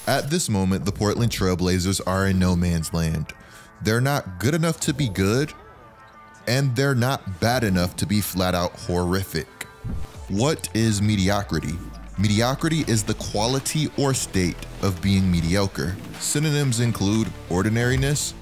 At this moment, the Portland Trailblazers are in no man's land. They're not good enough to be good, and they're not bad enough to be flat out horrific. What is mediocrity? Mediocrity is the quality or state of being mediocre. Synonyms include ordinariness,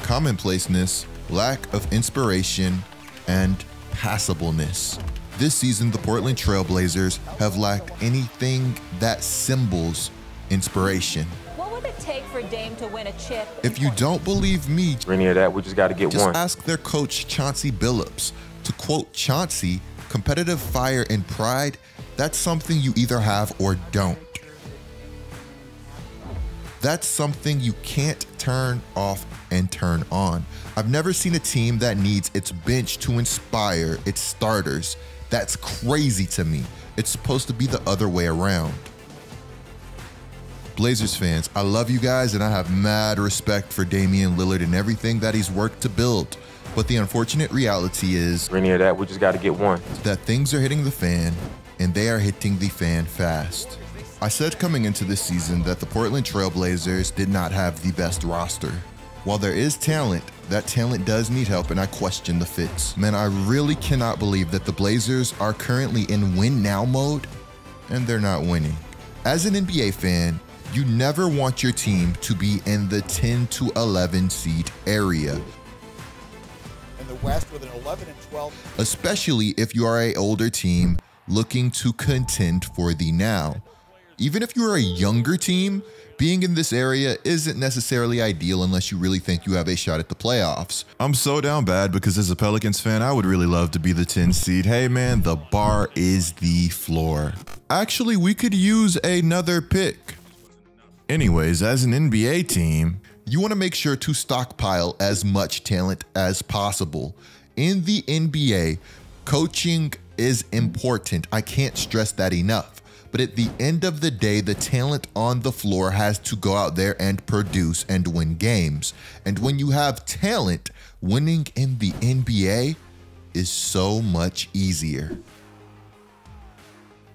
commonplaceness, lack of inspiration, and passableness. This season, the Portland Trailblazers have lacked anything that symbols inspiration. What would it take for Dame to win a chip? If you don't believe me, any of that, we just got to get just one. ask their coach, Chauncey Billups. To quote Chauncey, competitive fire and pride, that's something you either have or don't. That's something you can't turn off and turn on. I've never seen a team that needs its bench to inspire its starters. That's crazy to me. It's supposed to be the other way around. Blazers fans, I love you guys and I have mad respect for Damian Lillard and everything that he's worked to build. But the unfortunate reality is any of that, we just got to get one. That things are hitting the fan and they are hitting the fan fast. I said coming into this season that the Portland Trailblazers did not have the best roster. While there is talent, that talent does need help and I question the fits. Man, I really cannot believe that the Blazers are currently in win now mode and they're not winning. As an NBA fan, you never want your team to be in the 10 to 11 seed area. In the West with an 11 and 12. Especially if you are an older team looking to contend for the now. Even if you're a younger team, being in this area isn't necessarily ideal unless you really think you have a shot at the playoffs. I'm so down bad because as a Pelicans fan, I would really love to be the 10 seed. Hey man, the bar is the floor. Actually, we could use another pick. Anyways, as an NBA team, you want to make sure to stockpile as much talent as possible. In the NBA, coaching is important. I can't stress that enough. But at the end of the day, the talent on the floor has to go out there and produce and win games. And when you have talent, winning in the NBA is so much easier.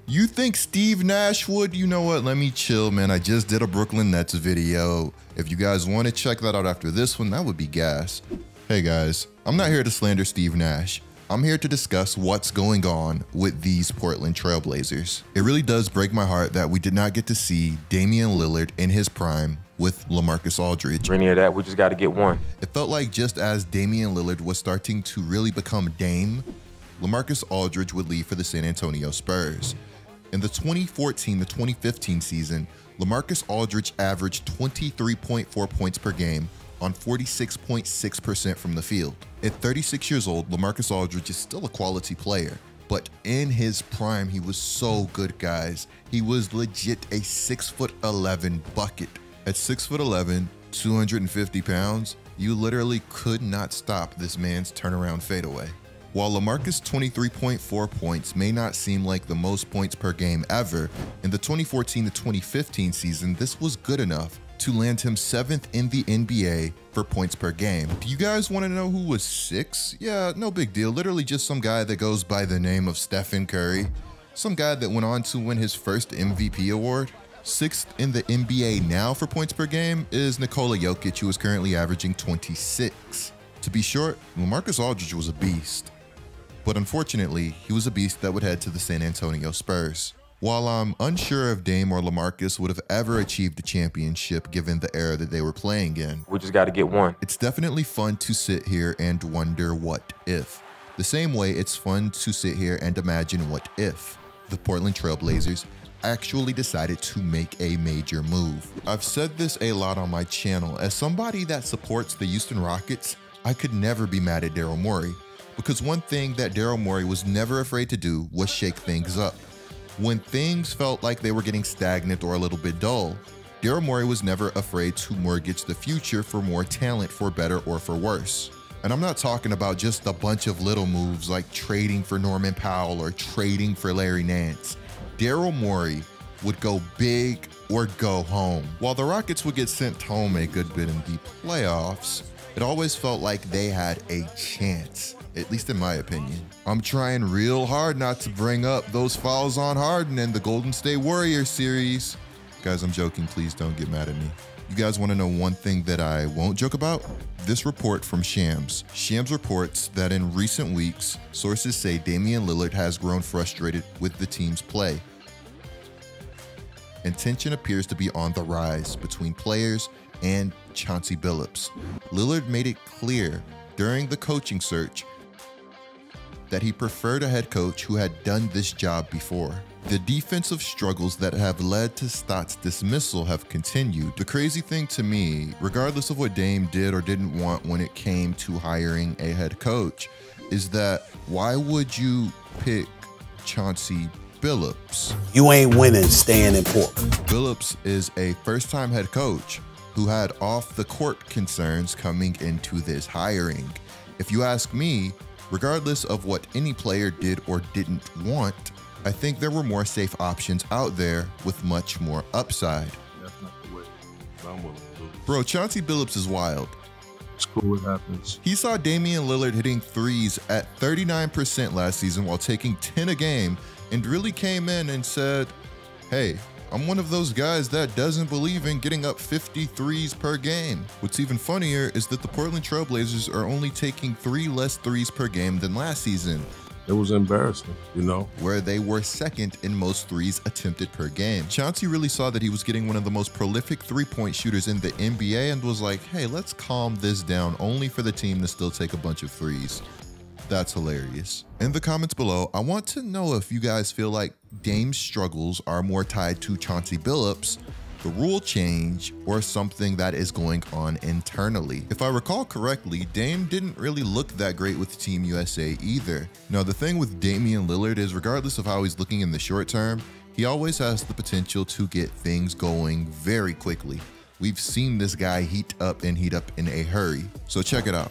You think Steve Nash would? You know what? Let me chill, man. I just did a Brooklyn Nets video. If you guys want to check that out after this one, that would be gas. Hey guys, I'm not here to slander Steve Nash. I'm here to discuss what's going on with these Portland Trailblazers. It really does break my heart that we did not get to see Damian Lillard in his prime with LaMarcus Aldridge. Any of that, we just got to get one. It felt like just as Damian Lillard was starting to really become Dame, LaMarcus Aldridge would leave for the San Antonio Spurs. In the 2014 to 2015 season, LaMarcus Aldridge averaged 23.4 points per game on 46.6% from the field. At 36 years old, LaMarcus Aldridge is still a quality player, but in his prime, he was so good, guys. He was legit a 6'11" bucket. At 6'11", 250 pounds, you literally could not stop this man's turnaround fadeaway. While LaMarcus' 23.4 points may not seem like the most points per game ever, in the 2014 to 2015 season, this was good enough to land him 7th in the NBA for points per game. Do you guys want to know who was 6th? Yeah, no big deal. Literally just some guy that goes by the name of Stephen Curry. Some guy that went on to win his first MVP award. 6th in the NBA now for points per game is Nicola Yokic, who is currently averaging 26. To be short, LaMarcus Aldridge was a beast. But unfortunately, he was a beast that would head to the San Antonio Spurs. While I'm unsure if Dame or LaMarcus would have ever achieved a championship given the era that they were playing in, we just got to get one. It's definitely fun to sit here and wonder what if. The same way it's fun to sit here and imagine what if the Portland Trailblazers actually decided to make a major move. I've said this a lot on my channel. As somebody that supports the Houston Rockets, I could never be mad at Daryl Morey. Because one thing that Daryl Morey was never afraid to do was shake things up. When things felt like they were getting stagnant or a little bit dull, Daryl Morey was never afraid to mortgage the future for more talent, for better or for worse. And I'm not talking about just a bunch of little moves like trading for Norman Powell or trading for Larry Nance. Daryl Morey would go big or go home. While the Rockets would get sent home a good bit in the playoffs, it always felt like they had a chance. At least in my opinion. I'm trying real hard not to bring up those fouls on Harden in the Golden State Warriors series. Guys, I'm joking. Please don't get mad at me. You guys want to know one thing that I won't joke about? This report from Shams. Shams reports that in recent weeks, sources say Damian Lillard has grown frustrated with the team's play. And tension appears to be on the rise between players and Chauncey Billups. Lillard made it clear during the coaching search that he preferred a head coach who had done this job before. The defensive struggles that have led to Stott's dismissal have continued. The crazy thing to me, regardless of what Dame did or didn't want when it came to hiring a head coach, is that why would you pick Chauncey Billups? You ain't winning staying in Portland. Billups is a first-time head coach who had off-the-court concerns coming into this hiring. If you ask me, regardless of what any player did or didn't want, I think there were more safe options out there with much more upside. That's not the way I'm willing to do. Bro, Chauncey Billups is wild. It's cool, it happens. He saw Damian Lillard hitting threes at 39% last season while taking 10 a game and really came in and said, hey, I'm one of those guys that doesn't believe in getting up 50 threes per game. What's even funnier is that the Portland Trailblazers are only taking 3 less threes per game than last season. It was embarrassing, you know? Where they were second in most threes attempted per game. Chauncey really saw that he was getting one of the most prolific three-point shooters in the NBA and was like, hey, let's calm this down only for the team to still take a bunch of threes. That's hilarious. In the comments below, I want to know if you guys feel like Dame's struggles are more tied to Chauncey Billups, the rule change, or something that is going on internally. If I recall correctly, Dame didn't really look that great with Team USA either. Now, the thing with Damian Lillard is regardless of how he's looking in the short term, he always has the potential to get things going very quickly. We've seen this guy heat up in a hurry. So check it out.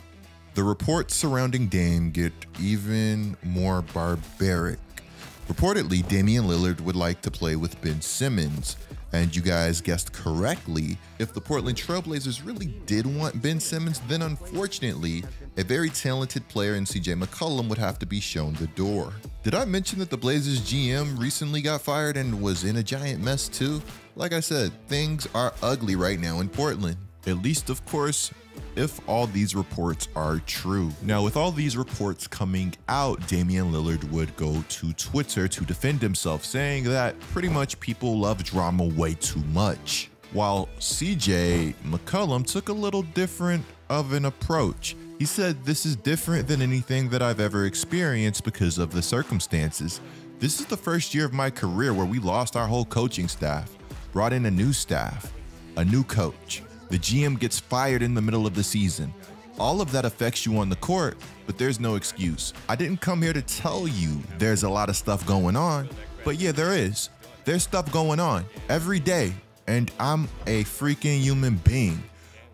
The reports surrounding Dame get even more barbaric. Reportedly, Damian Lillard would like to play with Ben Simmons. And you guys guessed correctly, if the Portland Trailblazers really did want Ben Simmons, then unfortunately, a very talented player in CJ McCollum would have to be shown the door. Did I mention that the Blazers GM recently got fired and was in a giant mess too? Like I said, things are ugly right now in Portland. At least, of course, if all these reports are true. Now, with all these reports coming out, Damian Lillard would go to Twitter to defend himself, saying that pretty much people love drama way too much. While CJ McCollum took a little different of an approach. He said, this is different than anything that I've ever experienced because of the circumstances. This is the first year of my career where we lost our whole coaching staff, brought in a new staff, a new coach. The GM gets fired in the middle of the season. All of that affects you on the court, but there's no excuse. I didn't come here to tell you there's a lot of stuff going on, but yeah, there is. There's stuff going on every day, and I'm a freaking human being.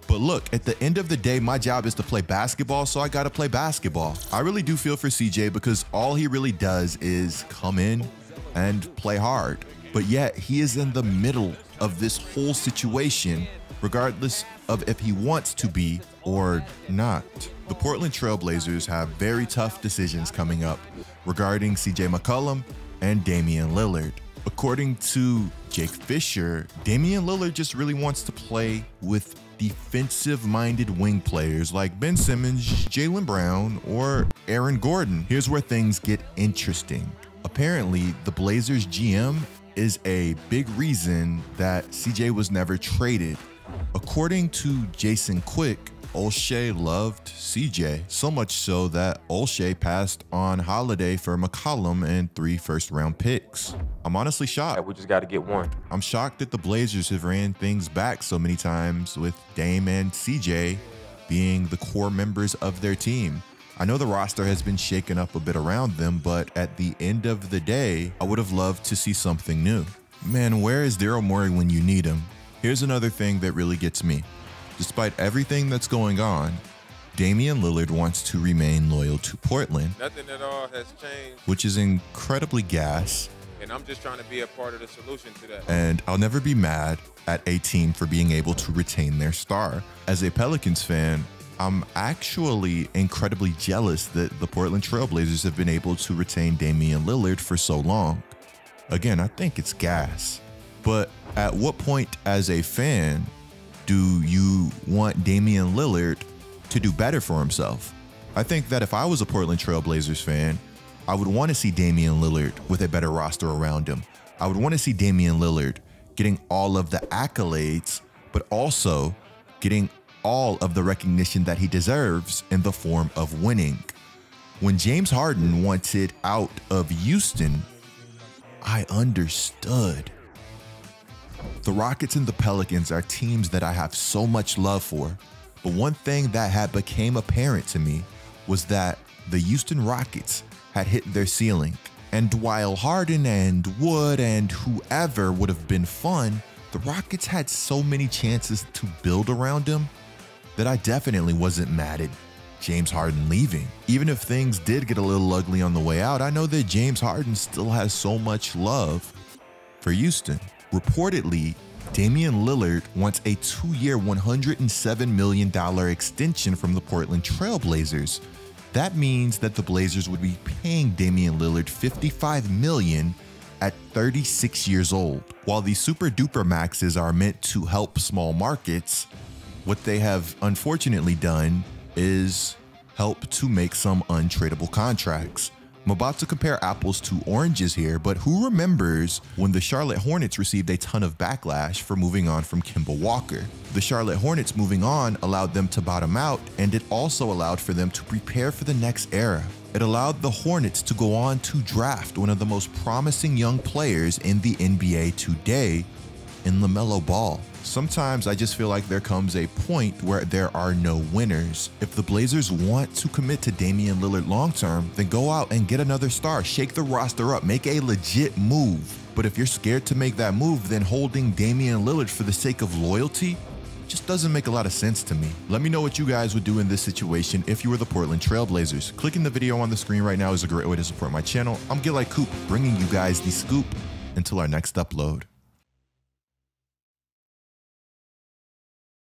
But look, at the end of the day, my job is to play basketball, so I gotta play basketball. I really do feel for CJ because all he really does is come in and play hard. But yet, he is in the middle of this whole situation, regardless of if he wants to be or not. The Portland Trailblazers have very tough decisions coming up regarding CJ McCollum and Damian Lillard. According to Jake Fisher, Damian Lillard just really wants to play with defensive-minded wing players like Ben Simmons, Jaylen Brown, or Aaron Gordon. Here's where things get interesting. Apparently, the Blazers GM is a big reason that CJ was never traded. According to Jason Quick, Olshey loved CJ, so much so that Olshey passed on Holiday for McCollum and 3 first-round picks. I'm honestly shocked. We just got to get one. I'm shocked that the Blazers have ran things back so many times with Dame and CJ being the core members of their team. I know the roster has been shaken up a bit around them, but at the end of the day, I would have loved to see something new. Man, where is Daryl Morey when you need him? Here's another thing that really gets me. Despite everything that's going on, Damian Lillard wants to remain loyal to Portland. Nothing at all has changed. Which is incredibly gas. And I'm just trying to be a part of the solution to that. And I'll never be mad at a team for being able to retain their star. As a Pelicans fan, I'm actually incredibly jealous that the Portland Trailblazers have been able to retain Damian Lillard for so long. Again, I think it's gas. But at what point as a fan do you want Damian Lillard to do better for himself? I think that if I was a Portland Trailblazers fan, I would want to see Damian Lillard with a better roster around him. I would want to see Damian Lillard getting all of the accolades, but also getting all of the recognition that he deserves in the form of winning. When James Harden wanted out of Houston, I understood. The Rockets and the Pelicans are teams that I have so much love for, but one thing that had became apparent to me was that the Houston Rockets had hit their ceiling. And while Harden and Wood and whoever would have been fun, the Rockets had so many chances to build around him that I definitely wasn't mad at James Harden leaving. Even if things did get a little ugly on the way out, I know that James Harden still has so much love for Houston. Reportedly, Damian Lillard wants a 2-year, $107 million extension from the Portland Trailblazers. That means that the Blazers would be paying Damian Lillard $55 million at 36 years old. While the super duper maxes are meant to help small markets, what they have unfortunately done is help to make some untradeable contracts. I'm about to compare apples to oranges here, but who remembers when the Charlotte Hornets received a ton of backlash for moving on from Kemba Walker? The Charlotte Hornets moving on allowed them to bottom out, and it also allowed for them to prepare for the next era. It allowed the Hornets to go on to draft one of the most promising young players in the NBA today, in LaMelo Ball. Sometimes I just feel like there comes a point where there are no winners. If the Blazers want to commit to Damian Lillard long-term, then go out and get another star, shake the roster up, make a legit move. But if you're scared to make that move, then holding Damian Lillard for the sake of loyalty just doesn't make a lot of sense to me. Let me know what you guys would do in this situation if you were the Portland Trailblazers. Clicking the video on the screen right now is a great way to support my channel. I'm GetLikeCoop, bringing you guys the scoop until our next upload.